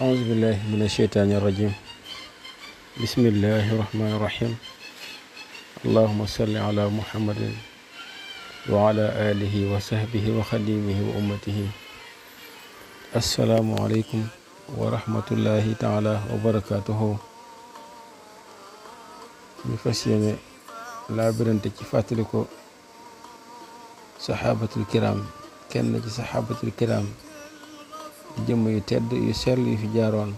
أعوذ بالله من الشيطان الرجيم. بسم الله الرحمن الرحيم. اللهم صل على محمد وعلى آله وصحبه وخديمه وأمته. السلام عليكم ورحمة الله تعالى وبركاته. ñu fas yéene laabirante ci fàttali ko saxaabatul kiram, kenn ci saxaabatul kiram jëmm yu tedd yu sell yu fi jaaroon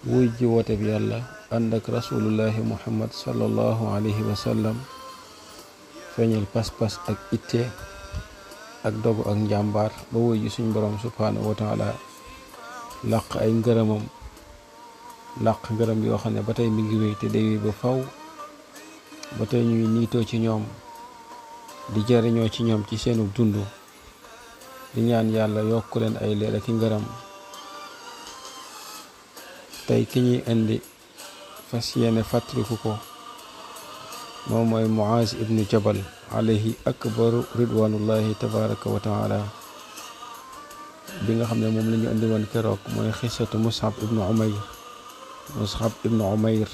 wuy ji woote bi yàlla ànd ak rasulullahi muhammad sallallahu alayhi wa sallam, feeñal pas-pas ak itte ak dogu ak njàmbaar ba wuy ji suñ borom subhanahu wa taala, làq ay ngërëmam, làq ngërëm yoo xam ne ba tey mi ngi wéy te day wéy ba faw, ba tey ñuy niitoo ci ñoom di jariñoo ci ñoom ci seenu dund, di ñaan yàlla yokk leen ay leer ak i ngërëm. tey ki ñuy indi fas yéene fàttaliku ko moom mooy Muaz ibnu Jabal alayhi akbaru ridwanullahi tabaraka wa taala, bi nga xam ne moom la ñu indi woon keroog mooy xisatu Mus'ab ibnu Umayr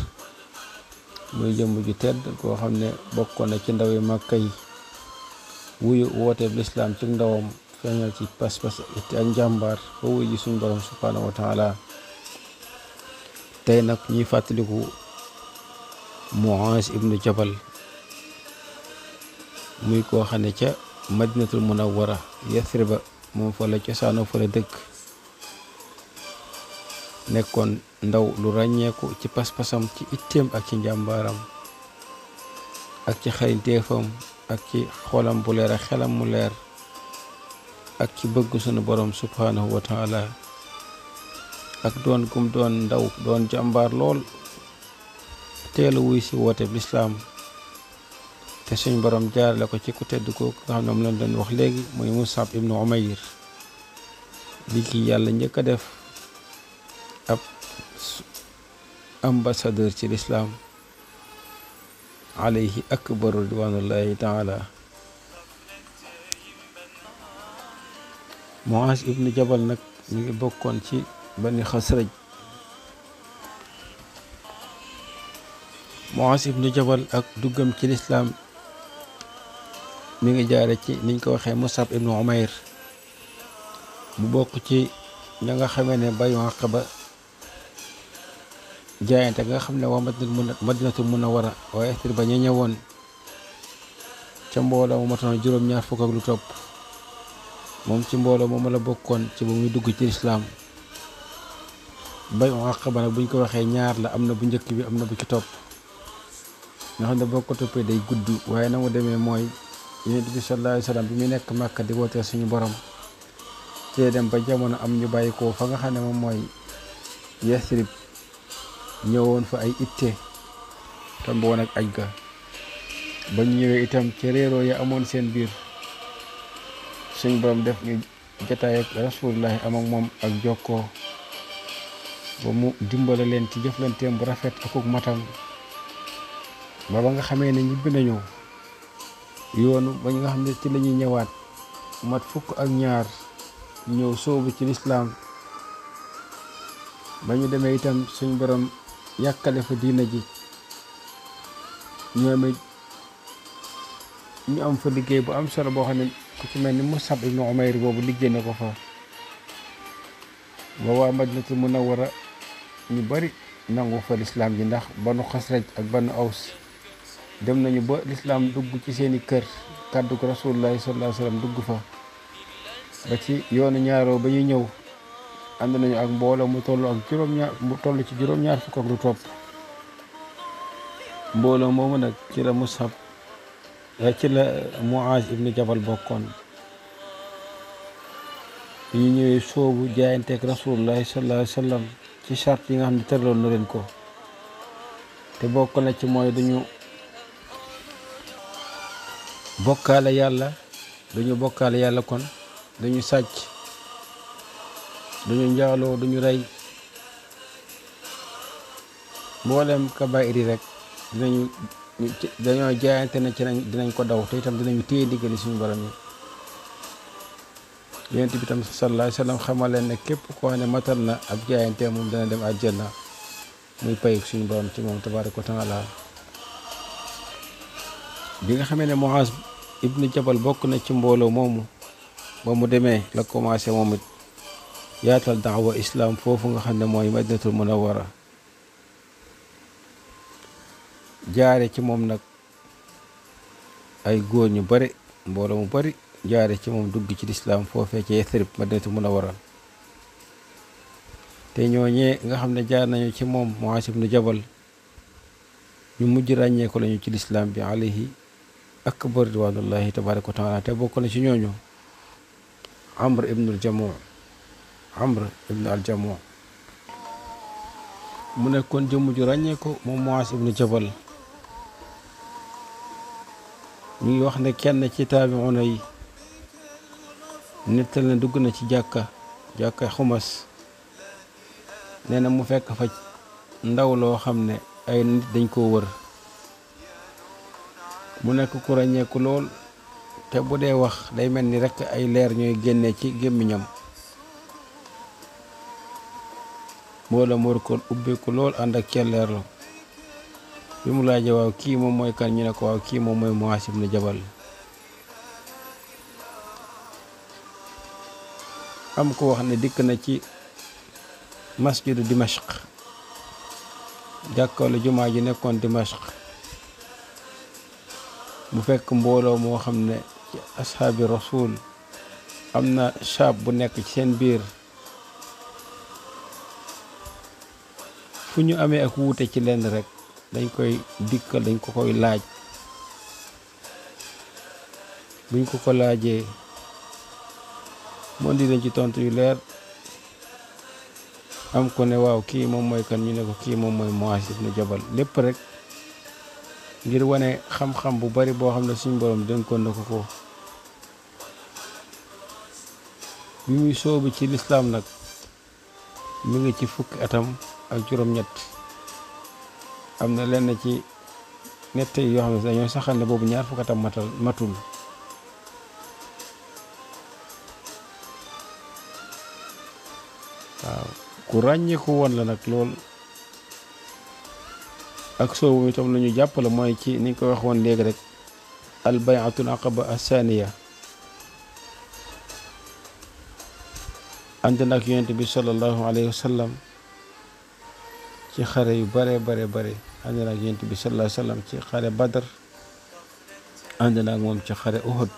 muy jëmm ju tedd koo xam ne bokkoon na ci ndawi Màkka yi, wuyu wooteeb lislaam ci ndawam, feeñal ci pas-pas itte ak njàmbaar ba wuy ji suñ borom subhanahu wa taala. tey nag ñuy fàttaliku Muaz ibnu Jabal, muy koo xam ne ca madinatul munawwara Yathriba moom fa la cosaanoo, fa la dëkk, nekkoon ndaw lu ràññeeku ci pas-pasam, ci itteem ak ci njàmbaaram ak ci xarañteefam ak ci xolam bu leer ak xelam mu leer ak ci bëgg sunu borom subhanahu wa taala, ak doon gum doon ndaw doon jàmbaar lool, teelu wuy si woote lislaam te suñ borom jaarale ko ci ku tedd ko nga xam ne moom lañ doon wax léegi muy Mus'ab ibnu Umayr, li ki yàlla njëkk a def ab ambassadeur ci lislaam alayhi akbaru ridwanullahi taala. Muaz ibnu Jabal nag mi ngi bokkoon ci Bani Xasraj. Muaz ibnu Jabal ak duggam ci lislaam mi ngi jaare ci niñ ko waxee Mus'ab ibnu Umayr, mu bokk ci ña nga xamee ne bayu Aqaba jaayante nga xam ne waa madinatul munawwara waaye Yathriba ba ñu ñëwoon ca mbooloo mu matoon juróom-ñaar fukk ak lu topp, moom ci mbooloo moom la bokkoon ci ba muy dugg ci lislaam. bayu Aqaba nag buñ ko waxee ñaar la, am na bu njëkk bi, am na bu ci topp, nga xam ne boo ko toppee day gudd, waaye na mu demee mooy Yonent bi sallallahu alayhi wa sallam bi muy nekk Màkka di wootee suñu borom ci dem ba jamono am ñu bàyyi ko fa nga xam ne moom mooy Yathrib, ñëwoon fa ay itte tomb woon ak aj ga. ba ñu ñëwee itam ci réeroo ya amoon seen biir, suñ borom def ñu jotaay ak rasulullahi am ak moom ak jokkoo ba mu dimbale leen ci jëflanteem bu rafet akuk matam, ba nga xamee ne ñibbi nañu yoonu ba nga xam ne ci lañuy ñëwaat mat fukk ak ñaar ñëw soobu ci lislaam. ba ñu demee itam suñ borom yàkkale fa diina ji, ñoom it ñu am fa liggéey bu am solo boo xam ne ku ci mel ni Mus'ab ibnu Umayr boobu liggéey na ko fa, ba waa madinatul munawwara ñu bari nangu fa lislaam ji, ndax Banu Xasraj ak Banu Aws dem nañu ba lislaam dugg ci seeni kër, kàddu ko rasulullahi sallallahu alayhi wa sallam dugg fa. ba ci yoonu ñaaroo ba ñuy ñëw ànd nañu ak mbooloo mu toll ci juróom-ñaar fukk ak lu topp. mbooloo moomu nag ci la Muaz ibnu Jabal bokkoon. bi ñu ñëwee soobu jaayanteeg rasulullahi sallallahu alayhi wa sallam ci charte yi nga xam ne tëraloon na leen ko, te bokk na ci mooy duñu bokkaale yàlla kon duñu sàcc, duñu njaaloo, duñu rey, mboolem kabaa'ir yi rek dañoo jaayante na ci dinañ ko daw, te itam dinañu téye diggali suñu borom yi. yonent bi tam sallallahu alayhi wa sallam xamal leen ne képp koo xam ne matal na ab jaayante moom dana dem aljanna muy payuk suñu borom ci moom tabaaraka wa taala. bi nga xamee ne Muaz ibnu Jabal bokk na ci mbooloo moomu ba mu demee la commencé moom it yaatal daawa islam foofu nga xam ne mooy madinatul munawwara. jaare ci moom nag ay góor ñu bari mbooloo mu bari jaare ci moom dugg ci lislaam foofee ci Yathrib madinatul munawwara. te ñooñee nga xam ne jaar nañu ci moom Muaz ibnu Jabal ñu mujj ràññee ko lañu ci lislaam bi alayhi akbar ridwanullahi tabaraka wa taala. te bokk na ci ñooñu Amr ibnu al-Jamu mu nekkoon jëmm ju ràññee ko moom Muaz ibnu Jabal. ñu ngi wax ne kenn ci taabi'una yi nettal na dugg na ci jàkka Xumas. nee na mu fekk fa ndaw loo xam ne ay nit dañ koo wër. mu nekk ku ràññeeku lool te bu dee wax day mel ni rekk ay leer ñooy génne ci gémmiñam. mbooloo mu wër ko ubbeeku lool ànd ak celleerlu. bi mu laajee waaw kii moom mooy kan ñu ne ko waaw kii moom mooy Muaz ibnu Jabal. am ko wax ne dikk na ci masjidu Dimashq jàkkaarloo jumaa ji nekkoon Dimashq. mu fekk mbooloo moo xam ne ci ashaabi rasul am na shaab bu nekk ci seen biir. fu ñu amee ak wuute ci lenn rek dañ koy dikkal, dañ ko koy laaj. buñ ko laajee mu indi leen ci tontu yu leer. am ko ne waaw kii moom mooy kan ñu ne ko kii moom mooy Muaz ibnu Jabal. lépp rek ngir wane xam-xam bu bari boo xam ne suñu borom dénkoon na ko. bi muy soobu ci lislaam nag mi ngi ci fukki atam ak juróom-ñett. am na lenn ci nett yoo xam ne dañoo saxal ne boobu ñaar fukki atam matul. waaw ku ràññeeku woon la nag lool. ak soobu itam la ñu jàppale mooy ci ni ñu ko wax woon léegi rek al bay'atul aqaba as-saaniya. ànd na ak yonent bi sallallahu alayhi wa sallam ci xare yu bare ànd na ak yonent bi sallallahu alayhi wa sallam ci xare Badr. ànd na ak moom ci xare Uhud.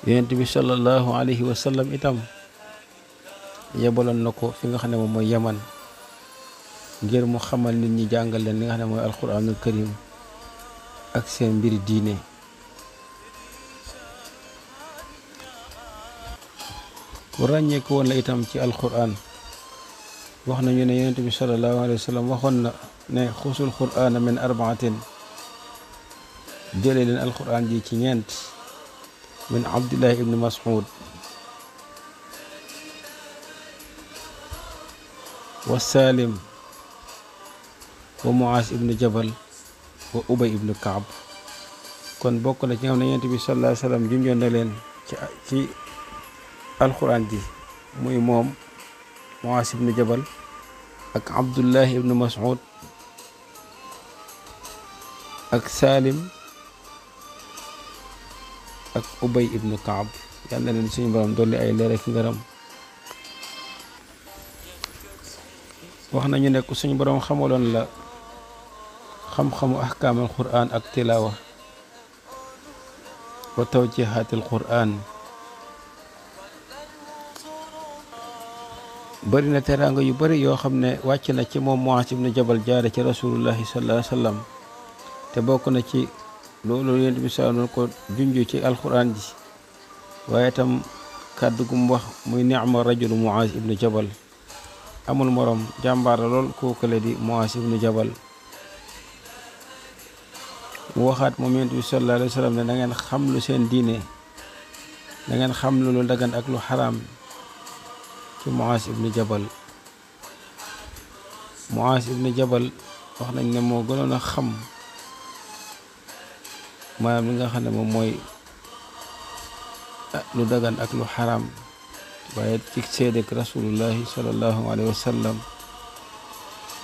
yonent bi sallallahu alayhi wa sallam itam yebaloon na ko fi nga xam ne moom mooy Yaman ngir mu xamal nit ñi jàngal leen li nga xam ne mooy alquranul karim ak seen mbiri diine. ku ràññeeku woon la itam ci alquran. wax nañu ne yonent bi sallallahu alayhi wa sallam waxoon na ne xusul qur'ana min arbaatin. jëlee leen alquran ji ci ñeent. min Abdullahi ibnu Mas'ud wa Salim wa Muaz ibnu Jabal wa Ubay ibnu Kaab. kon bokk na ci nga xam ne yonent bi sallallahu alayhi wa sallam junjoon na leen ci alquran ji muy moom Muaz ibnu Jabal ak Abdullahi ibnu Mas'ud ak Salim ak Ubay ibnu Kaab. yal na leen suñu borom dolli ay leer ak ngërëm. wax nañu ne suñu borom xamaloon la xam-xamu ahkaamul qur'an ak tilaawa wa tawjihaatil qur'an. bari na teraanga yu bari yoo xam ne wàcc na ci moom Muaz ibnu Jabal jaare ci rasulullahi sallallahu alayhi wa sallam. te bokk na ci loolu yonent bi sallallahu ko junju ci alquran ji. waaye tam kàddu gu mu wax muy ni'ma rajulu Muaz ibnu Jabal. amul morom, jàmbaar la lool kookale di Muaz ibnu Jabal. mu waxaat moom yonent bi sallallahu alayhi wa sallam ne na ngeen xam lu seen diine, na ngeen xam lu dagan ak lu xaraam ci Muaz ibnu Jabal. Muaz ibnu Jabal wax nañ ne moo gënoon a xam maanaam li nga xam ne moom mooy lu dagan ak lu xaram waaye ci seedek rasulullahi sallallahu alayhi wa sallam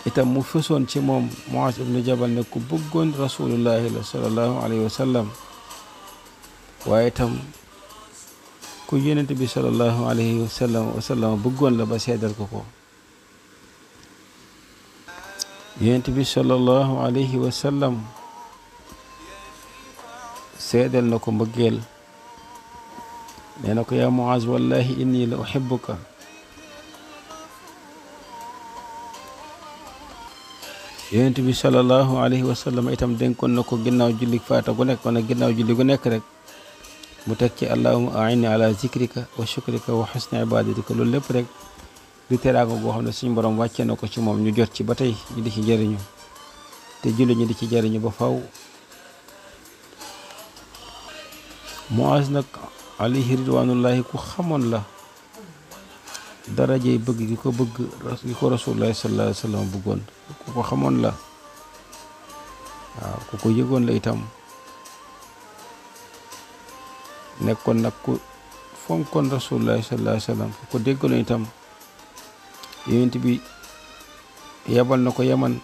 itam mu fësoon ci moom Muaz ibnu Jabal ne ku bëggoon rasulullahi la sallallahu alayhi wa sallam waaye itam ku yonent bi sallallahu alayhi wa sallam bëggoon la ba seedal ko ko yonent bi sallallahu alayhi wa sallam seedal na ko mbëggeel nee na ko yaa Muaz wallahi inni la uhibbuka yonent bi sallallahu alayhi wa sallam itam dénkoon na ko ginnaaw julli faata gu nekk wala ginnaaw julli gu nekk rek mu teg ci allahumma a'inni ala zikrika wa shukrika wa husni ibadatika loolu lépp rek du teraanga goo xam ne suñu borom wàcce na ko ci moom ñu jot ci ba tey ñu di ci jëriñu te julli ñu di ci jëriñu ba faw Muaz nag alayhi ridwanullahi ku xamoon la darajey bëgg gi ko rasulullahi sallallahu alayhi wa sallam bëggoon ku ko xamoon la waaw ku ko yëgoon la itam nekkoon nag ku fonkoon rasulullahi sallallahu alayhi wa sallam ku ko déggaloon itam yonent bi yebal na ko Yaman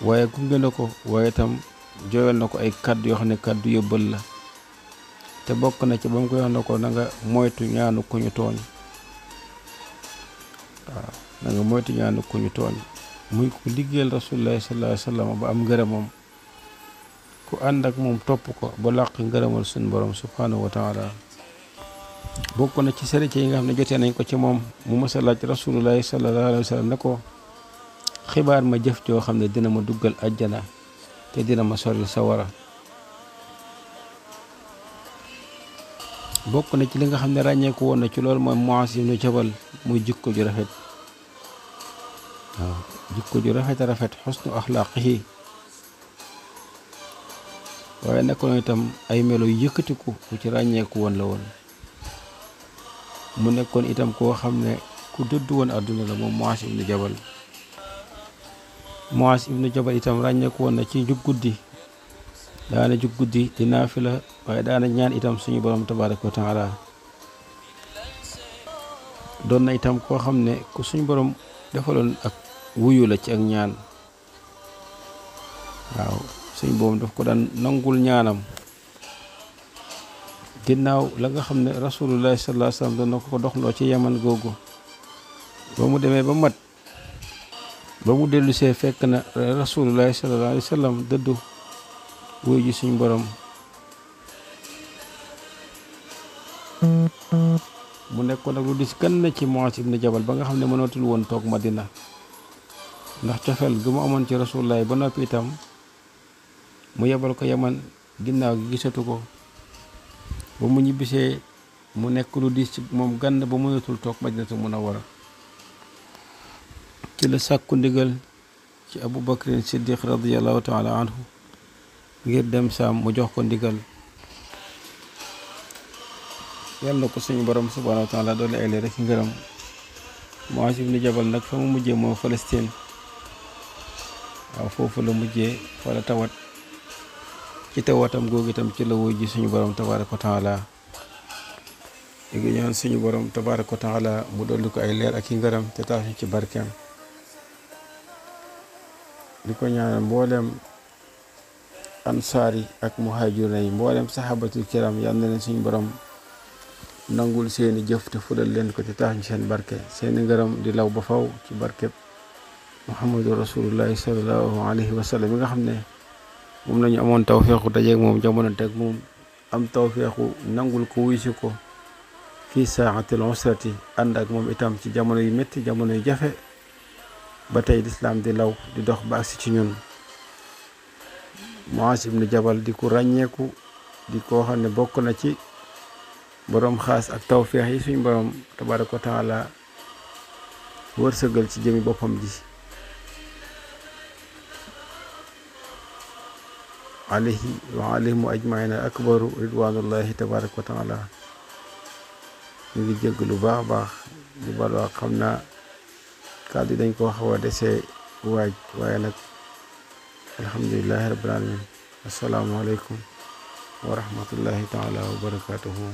waaye gunge na ko waaye itam jooyal na ko ay kaddu yoo xam ne kaddu yóbbal la te bokk na ci ba mu ko wax na ko na nga moytu ñaanu ku ñu tooñ waaw na nga moytu ñaanu ku ñu tooñ muy ku liggéeyal rasulullahi sallallahu alayhi wa sallam ba am ngërëmam ku ànd ak moom topp ko ba làq ngërëmal suñu borom subhanahu wa taala bokk na ci sëriñ yi nga xam ne jotee nañ ko ci moom mu mës a laaj rasulullahi sallallahu alayhi wa sallam ne ko xibaar ma jëf joo xam ne dina ma duggal àjjana te dina ma soril sawara bokk na ci li nga xam ne ràññeeku woon na ci loolu mooy Muaz ibnu Jabal muy jikko ju rafet waaw jikko ju rafet a rafet xusnu axlaaqihi waaye nekkoon itam ay melo yëkkatiku ku ci ràññeeku woon la woon mu nekkoon itam koo xam ne ku dëddu woon àdduna la moom Muaz ibnu Jabal Muaz ibnu Jabal itam ràññeeku woon na ci jug guddi daana jug guddi di naafila waaye daana ñaan itam suñu borom tabaraka wa taala doon na itam koo xam ne ku suñu borom defaloon ak wuyu la ci ak ñaan waaw suñu borom daf ko daan nangul ñaanam ginnaaw la nga xam ne rasulullahi sallallahu alayhi wa sallam doon na ko doxloo ci Yaman googu ba mu demee ba mat ba mu dellu see fekk na rasulullahi sallallahu alayhi wa sallam dëddu wuyu ji suñu borom mu nekkoon nag lu dis kan na ci Muaz ibn Jabal ba nga xam ne mënatul woon toog Madina ndax cofeel gu mu amoon ci rasulullahi ba noppi itam mu yebal ko Yaman ginnaaw gi gisatu ko ba mu ñibbisee mu nekk lu dis ci moom gann ba mënatul toog Madinatu Munawwara ci la sàkku ndigal ci Abu Bakrin Siddiq radiyallahu taala anhu ngir dem Saam mu jox ko ndigal yàlla na ko suñu borom subhanahu wa taala doole ay leer rek ngërëm Muaz ibn Jabal nag fa mu mujjee moo Palestine waaw foofu la mujjee fa la tawat ci tawatam googu itam ci la wuy ji suñu borom tabaraka wa taala di ngi ñaan suñu borom tabaraka wa taala mu dolli ko ay leer ak i ngërëm te tax ñu ci barkeem di ko ñaanal mboolem ansaar yi ak muhajiruna yi mboolem sahabatul kiram yal na leen suñu borom nangul seeni jëf te fulal leen ko te tax ñu seen barke seeni ngërëm di law ba faw ci barkeb muhammadu rasulullahi sallallahu alayhi wa sallam yi nga xam ne moom lañu amoon tawfeexu dajeeg moom jamono teg moom am tawfeexu nangul ko wuy si ko fii saatil usrati ànd ak moom itam ci jamono yu métti jamono yu jafe ba tey lislaam di law di dox ba agsi ci ñun Muaz ibn Jabal di ku ràññeeku di koo xam ne bokk na ci boroom xaas ak tawfeex yi suñu boroom tabaraka wa taala wërsëgal ci jëmi boppam ji alayhi wa alayhim ajmaina akbaru ridwanullahi tabaraka wa taala ñu ngi jégg lu baax baax di balwaa xam naa kàddu dañ ko xaw a desee waaj waaye nag alhamdulillahi rabbil alamin assalaamu aleykum wa rahmatullahi taala wa barakatuhu.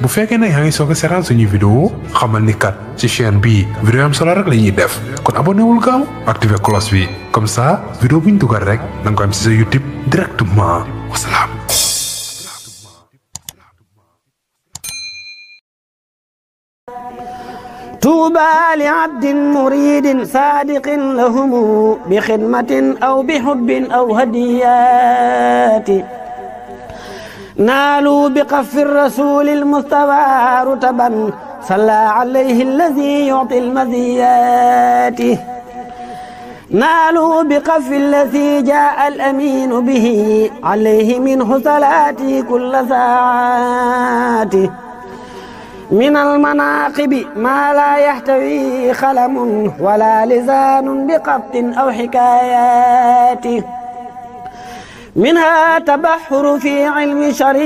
bu fekkee nag yaa ngi soog a seetaan suñu vidéo xamal ni kat ci chaîne bi vidéo am solo rek la ñuy def kon abonné wul gaaw activer cloche bi comme ça vidéo bu ñu dugal rek da nga ko am ci sa YouTube directement wasalaam. طوبى لعبد مريد صادق لهم بخدمة أو بحب أو هديات نالوا بقف الرسول المصطفى رتبا صلى عليه الذي يعطي المزيات نالوا بقف الذي جاء الأمين به عليه منه صلاتي كل ساعات من المناقب ما لا يحتوي خلم ولا لسان بقبط أو حكايات منها تبحر في علم شريع